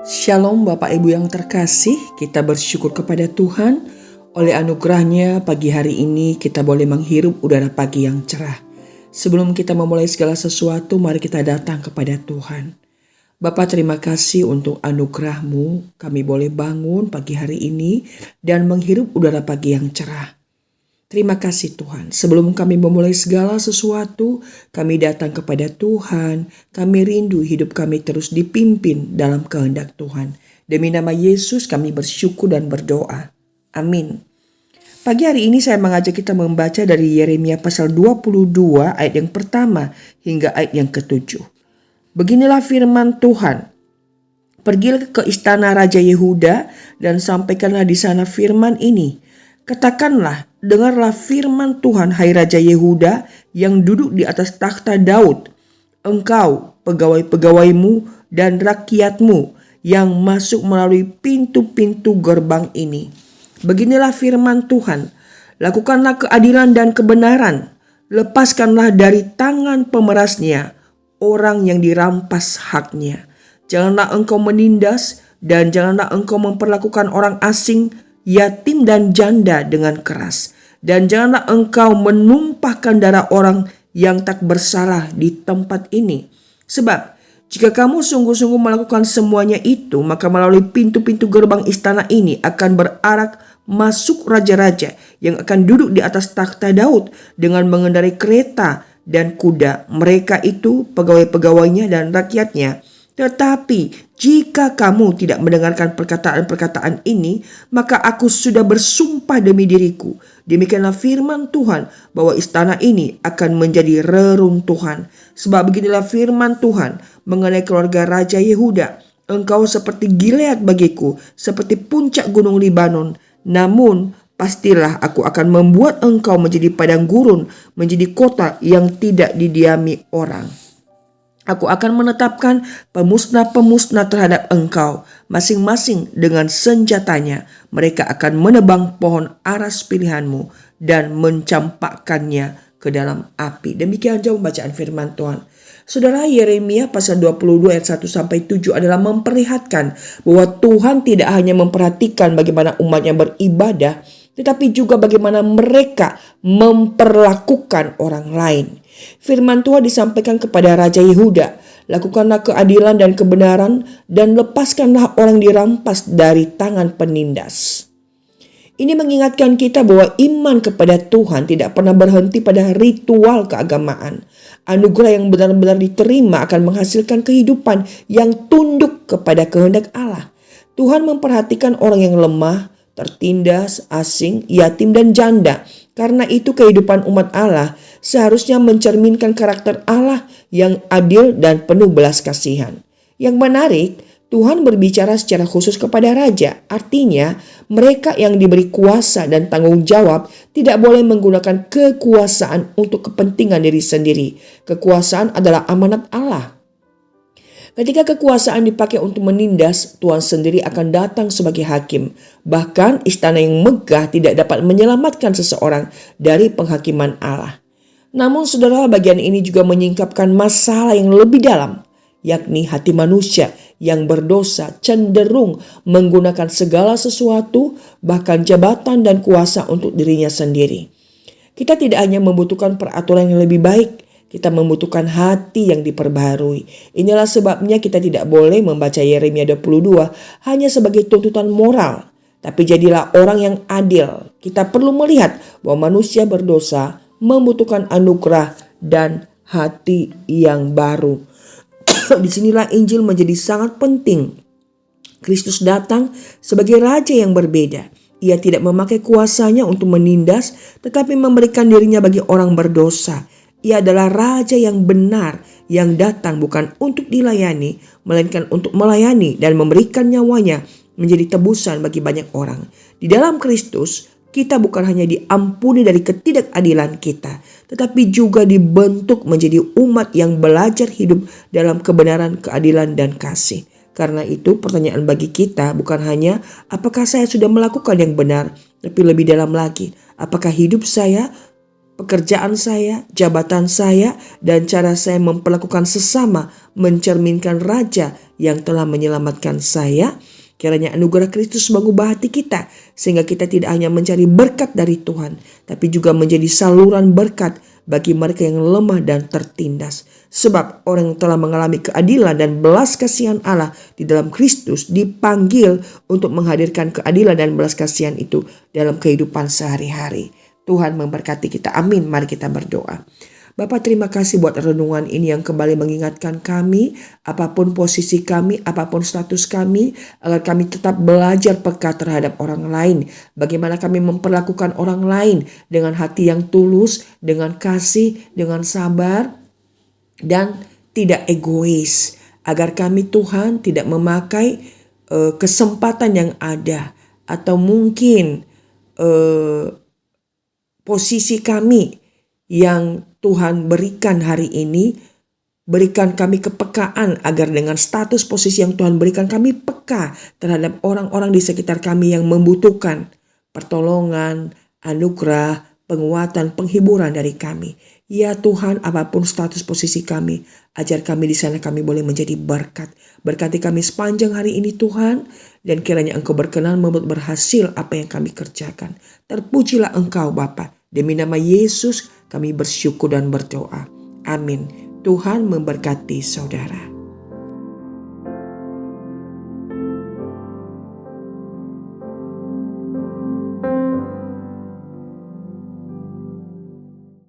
Shalom Bapak Ibu yang terkasih, kita bersyukur kepada Tuhan. Oleh anugerahnya pagi hari ini kita boleh menghirup udara pagi yang cerah. Sebelum kita memulai segala sesuatu, mari kita datang kepada Tuhan. Bapa, terima kasih untuk anugerah-Mu. Kami boleh bangun pagi hari ini dan menghirup udara pagi yang cerah. Terima kasih Tuhan. Sebelum kami memulai segala sesuatu, kami datang kepada Tuhan. Kami rindu hidup kami terus dipimpin dalam kehendak Tuhan. Demi nama Yesus kami bersyukur dan berdoa. Amin. Pagi hari ini saya mengajak kita membaca dari Yeremia pasal 22 ayat yang pertama hingga ayat yang ke-7. Beginilah firman Tuhan. Pergilah ke istana Raja Yehuda dan sampaikanlah di sana firman ini. Katakanlah, dengarlah firman Tuhan, hai Raja Yehuda yang duduk di atas takhta Daud. Engkau, pegawai-pegawaimu dan rakyatmu yang masuk melalui pintu-pintu gerbang ini. Beginilah firman Tuhan, lakukanlah keadilan dan kebenaran. Lepaskanlah dari tangan pemerasnya orang yang dirampas haknya. Janganlah engkau menindas dan janganlah engkau memperlakukan orang asing, yatim dan janda dengan keras. Dan janganlah engkau menumpahkan darah orang yang tak bersalah di tempat ini. Sebab jika kamu sungguh-sungguh melakukan semuanya itu, maka melalui pintu-pintu gerbang istana ini akan berarak masuk raja-raja yang akan duduk di atas takhta Daud dengan mengendarai kereta dan kuda. Mereka itu pegawai-pegawainya dan rakyatnya. Tetapi jika kamu tidak mendengarkan perkataan-perkataan ini, maka aku sudah bersumpah demi diriku. Demikianlah firman Tuhan, bahwa istana ini akan menjadi reruntuhan. Sebab beginilah firman Tuhan mengenai keluarga Raja Yehuda. Engkau seperti Gilead bagiku, seperti puncak gunung Libanon. Namun pastilah aku akan membuat engkau menjadi padang gurun, menjadi kota yang tidak didiami orang. Aku akan menetapkan pemusnah-pemusnah terhadap engkau, masing-masing dengan senjatanya. Mereka akan menebang pohon aras pilihanmu dan mencampakkannya ke dalam api. Demikian jauh bacaan firman Tuhan. Saudara, Yeremia pasal 22 ayat 1-7 adalah memperlihatkan bahwa Tuhan tidak hanya memperhatikan bagaimana umatnya beribadah, tetapi juga bagaimana mereka memperlakukan orang lain. Firman Tuhan disampaikan kepada Raja Yehuda, lakukanlah keadilan dan kebenaran dan lepaskanlah orang dirampas dari tangan penindas. Ini mengingatkan kita bahwa iman kepada Tuhan tidak pernah berhenti pada ritual keagamaan. Anugerah yang benar-benar diterima akan menghasilkan kehidupan yang tunduk kepada kehendak Allah. Tuhan memperhatikan orang yang lemah, tertindas, asing, yatim dan janda. Karena itu kehidupan umat Allah seharusnya mencerminkan karakter Allah yang adil dan penuh belas kasihan. Yang menarik, Tuhan berbicara secara khusus kepada raja. Artinya, mereka yang diberi kuasa dan tanggung jawab tidak boleh menggunakan kekuasaan untuk kepentingan diri sendiri. Kekuasaan adalah amanat Allah. Ketika kekuasaan dipakai untuk menindas, Tuhan sendiri akan datang sebagai hakim. Bahkan istana yang megah tidak dapat menyelamatkan seseorang dari penghakiman Allah. Namun saudara, bagian ini juga menyingkapkan masalah yang lebih dalam, yakni hati manusia yang berdosa cenderung menggunakan segala sesuatu, bahkan jabatan dan kuasa untuk dirinya sendiri. Kita tidak hanya membutuhkan peraturan yang lebih baik, kita membutuhkan hati yang diperbaharui. Inilah sebabnya kita tidak boleh membaca Yeremia 22 hanya sebagai tuntutan moral, tapi jadilah orang yang adil. Kita perlu melihat bahwa manusia berdosa membutuhkan anugerah dan hati yang baru. Disinilah Injil menjadi sangat penting. Kristus datang sebagai raja yang berbeda. Ia tidak memakai kuasanya untuk menindas, tetapi memberikan dirinya bagi orang berdosa. Ia adalah raja yang benar, yang datang bukan untuk dilayani, melainkan untuk melayani dan memberikan nyawanya menjadi tebusan bagi banyak orang. Di dalam Kristus, kita bukan hanya diampuni dari ketidakadilan kita, tetapi juga dibentuk menjadi umat yang belajar hidup dalam kebenaran, keadilan, dan kasih. Karena itu pertanyaan bagi kita bukan hanya apakah saya sudah melakukan yang benar, tapi lebih dalam lagi, apakah hidup saya, pekerjaan saya, jabatan saya, dan cara saya memperlakukan sesama mencerminkan raja yang telah menyelamatkan saya. Kiranya anugerah Kristus mengubah hati kita, sehingga kita tidak hanya mencari berkat dari Tuhan, tapi juga menjadi saluran berkat bagi mereka yang lemah dan tertindas. Sebab orang yang telah mengalami keadilan dan belas kasihan Allah di dalam Kristus dipanggil untuk menghadirkan keadilan dan belas kasihan itu dalam kehidupan sehari-hari. Tuhan memberkati kita. Amin. Mari kita berdoa. Bapak, terima kasih buat renungan ini yang kembali mengingatkan kami, apapun posisi kami, apapun status kami, agar kami tetap belajar peka terhadap orang lain. Bagaimana kami memperlakukan orang lain dengan hati yang tulus, dengan kasih, dengan sabar, dan tidak egois. Agar kami, Tuhan, tidak memakai kesempatan yang ada, atau mungkin posisi kami yang Tuhan berikan hari ini, berikan kami kepekaan agar dengan status posisi yang Tuhan berikan kami peka terhadap orang-orang di sekitar kami yang membutuhkan pertolongan, anugerah, penguatan, penghiburan dari kami. Ya Tuhan, apapun status posisi kami, ajar kami di sana kami boleh menjadi berkat. Berkati kami sepanjang hari ini Tuhan, dan kiranya Engkau berkenan membuat berhasil apa yang kami kerjakan. Terpujilah Engkau Bapa. Demi nama Yesus kami bersyukur dan berdoa. Amin. Tuhan memberkati saudara.